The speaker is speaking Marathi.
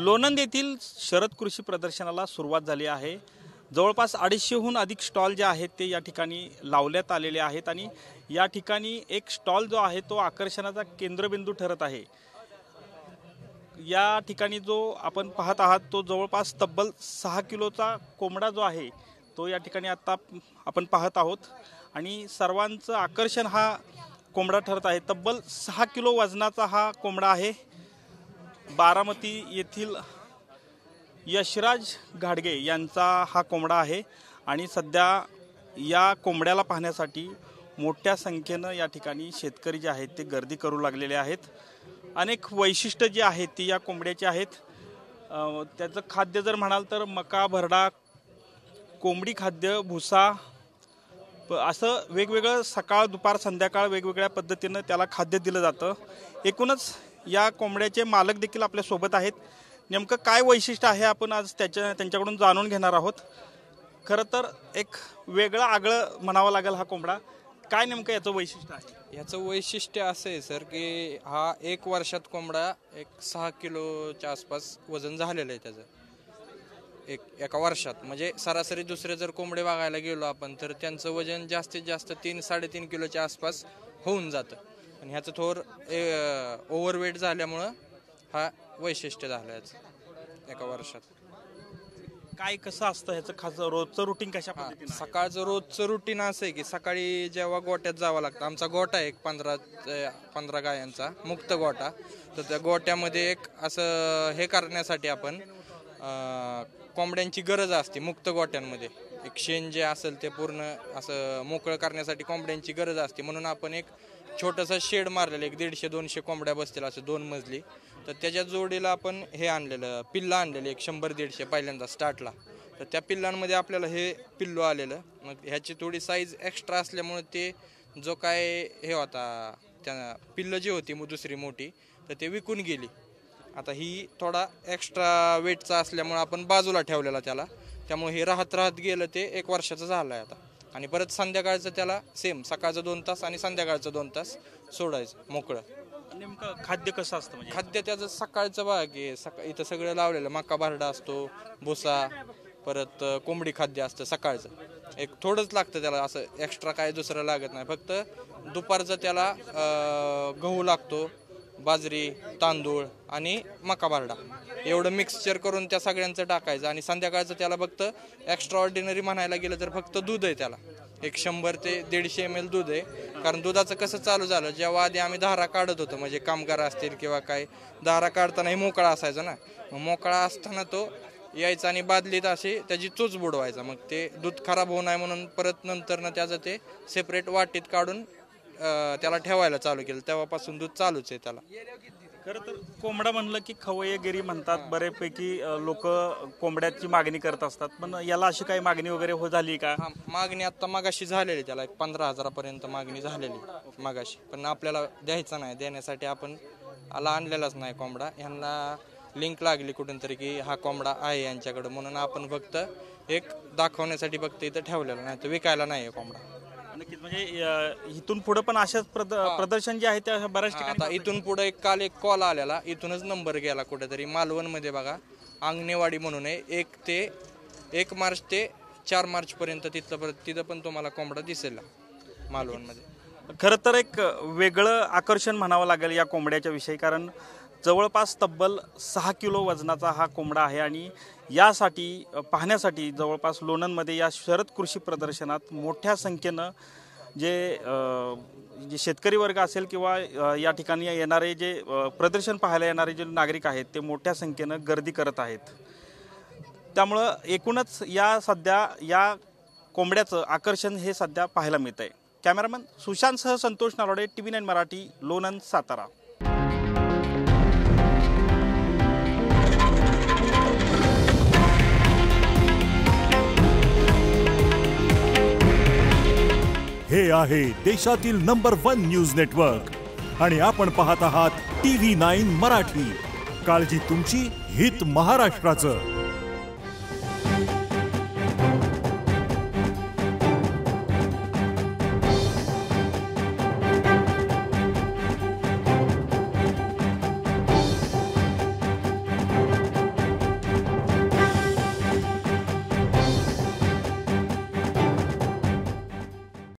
लोणंद येथील शरद कृषी प्रदर्शनाला सुरुवात झाली आहे। जवळपास 250हून अधिक स्टॉल जे आहेत ते या ठिकाणी लावण्यात आलेले आहेत आणि या ठिकाणी एक स्टॉल जो आहे तो आकर्षणाचा केंद्रबिंदू ठरत आहे। या ठिकाणी जो आपण पाहत आहात तो जवळपास तब्बल 6 किलोचा कोंबडा जो आहे तो या ठिकाणी आता आपण पाहत आहोत आणि सर्वांचं आकर्षण हा कोंबडा ठरत आहे। तब्बल 6 किलो वजनाचा हा कोंबडा आहे। बारामती येथील यशराज घाडगे यांचा हा कोंबडा आहे आणि सध्या या कोंबड्याला पाहण्यासाठी मोठ्या संख्येने या ठिकाणी शेतकरी जे आहेत ते गर्दी करू लागलेले आहेत। अनेक वैशिष्ट्य जे आहेत ती या कोंबड्याची आहेत। त्याचं खाद्य जर म्हणाल तर मका, भरडा, कोंबडी खाद्य, भुसा असं वेगवेगळं सकाळ दुपार संध्याकाळ वेगवेगळ्या पद्धतीने त्याला खाद्य दिलं जातं। एकूणच या कोंबड्याचे मालक देखील आपल्या सोबत आहेत। नेमकं काय वैशिष्ट्य आहे आपण आज त्यांच्याकडून जाणून घेणार आहोत। खरं तर एक वेगळं आगळं म्हणावं लागेल हा कोंबडा। काय नेमकं याचं वैशिष्ट्य आहे? याचं वैशिष्ट्य असं आहे सर की हा 1 वर्षात कोंबडा एक 6 किलोच्या आसपास वजन झालेलं आहे त्याचं एका वर्षात। म्हणजे सरासरी दुसरे जर कोंबडे बघायला गेलो आपण तर त्यांचं वजन जास्तीत जास्त 3-3.5 किलोच्या आसपास होऊन जातं आणि ह्याचं थोडं ओव्हरवेट झाल्यामुळं हा वैशिष्ट्य झालं याचं एका वर्षात। काय कसं असतं ह्याचं खास रोजचं रुटीन कशा पद्धतीने? सकाळचं रोजचं रुटीन असं आहे की सकाळी जेव्हा गोट्यात जावं लागतं, आमचा गोठा आहे एक 15 गायांचा मुक्त गोठा, तर त्या गोट्यामध्ये एक असं हे करण्यासाठी आपण कोंबड्यांची गरज असते मुक्त गोट्यांमध्ये। एक शेण जे असेल ते पूर्ण असं मोकळं करण्यासाठी कोंबड्यांची गरज असते, म्हणून आपण एक छोटंसं शेड मारलेलं, एक 150-200 कोंबड्या बसतील असं 2 मजली। तर त्याच्या जोडीला आपण हे आणलेलं पिल्लं आणलेलं एक 100-150 पहिल्यांदा स्टार्टला। तर त्या पिल्लांमध्ये आपल्याला हे पिल्लू आलेलं, मग ह्याची थोडी साईज एक्स्ट्रा असल्यामुळे ते जो काय हे होता त्या पिल्लं जी होती दुसरी मोठी तर ते विकून गेली। आता ही थोडा एक्स्ट्रा वेटचा असल्यामुळे आपण बाजूला ठेवलेला त्याला, त्यामुळे हे राहत गेलं ते 1 वर्षाचं झालं आहे आता। आणि परत संध्याकाळचं त्याला सेम सकाळचं 2 तास आणि संध्याकाळचं 2 तास सोडायचं मोकळं। नेमकं खाद्य कसं असतं? म्हणजे खाद्य त्याचं सकाळचं बघा की इथं सगळं लावलेलं मका भरडा असतो, भुसा, परत कोंबडी खाद्य असतं सकाळचं। एक थोडंच लागतं त्याला, असं एक्स्ट्रा काय दुसरं लागत नाही। फक्त दुपारचं त्याला गहू लागतो, बाजरी, तांदूळ आणि मका भरडा एवढं मिक्सचर करून त्या सगळ्यांचं टाकायचं। आणि संध्याकाळचं त्याला फक्त एक्स्ट्रा ऑर्डिनरी म्हणायला गेलं तर फक्त दूध आहे त्याला, एक 100 ते 150 ml दूध आहे। कारण दुधाचं कसं चालू झालं, जेव्हा आधी आम्ही धारा काढत होतो म्हणजे कामगार असतील किंवा काय, धारा काढतानाही मोकळा असायचा ना, मग मोकळा असताना तो यायचा आणि बादलीत अशी त्याची चूच बुडवायचा। मग ते दूध खराब होऊ नये म्हणून परत नंतर ना त्याचं ते सेपरेट वाटीत काढून त्याला ठेवायला चालू केलं, तेव्हापासून दूध चालूच आहे त्याला। खरं तर कोंबडा म्हणलं की खवय्येगिरी म्हणतात, बरेपैकी लोक कोंबड्याची मागणी करत असतात, पण याला अशी काही मागणी वगैरे झाली का? मागणी आता मागाशी झालेली, त्याला एक 15,000 मागणी झालेली मागाशी, पण आपल्याला द्यायचा नाही, देण्यासाठी आपण आणलेलाच नाही कोंबडा। यांना लिंक लागली कुठून तरी की हा कोंबडा आहे यांच्याकडे, म्हणून आपण फक्त एक दाखवण्यासाठी फक्त इथं ठेवलेला, नाही तर विकायला नाही आहे कोंबडा। नक्कीच, म्हणजे इथून पुढे पण अशाच प्रदर्शन जे आहे त्या बऱ्याच ठिकाणी आता इथून पुढे काल एक कॉल आलेला, इथूनच नंबर गेला कुठेतरी मालवण मध्ये बघा, अंगणेवाडी म्हणून आहे, 1 मार्च ते 4 मार्च पर्यंत तिथं पण तुम्हाला कोंबडा दिसेल मालवण मध्ये। खरं तर एक वेगळं आकर्षण म्हणावं लागेल या कोंबड्याच्या विषयी, कारण जवळपास तब्बल 6 किलो वजनाचा हा कोंबडा आहे आणि यासाठी पाहण्यासाठी जवळपास लोणंदमध्ये या शरद कृषी प्रदर्शनात मोठ्या संख्येनं जे शेतकरी वर्ग असेल किंवा या ठिकाणी येणारे जे प्रदर्शन पाहायला येणारे जे नागरिक आहेत ते मोठ्या संख्येनं गर्दी करत आहेत। त्यामुळं एकूणच सध्या या कोंबड्याचं आकर्षण हे सध्या पाहायला मिळत आहे। कॅमेरामन सुशांतसह संतोष नारोडे, TV9 मराठी, लोणंद, सातारा। हे आहे देशातील नंबर 1 न्यूज नेटवर्क आणि आपण पाहत आहात TV9 मराठी। काळजी तुमची, हित महाराष्ट्राचं।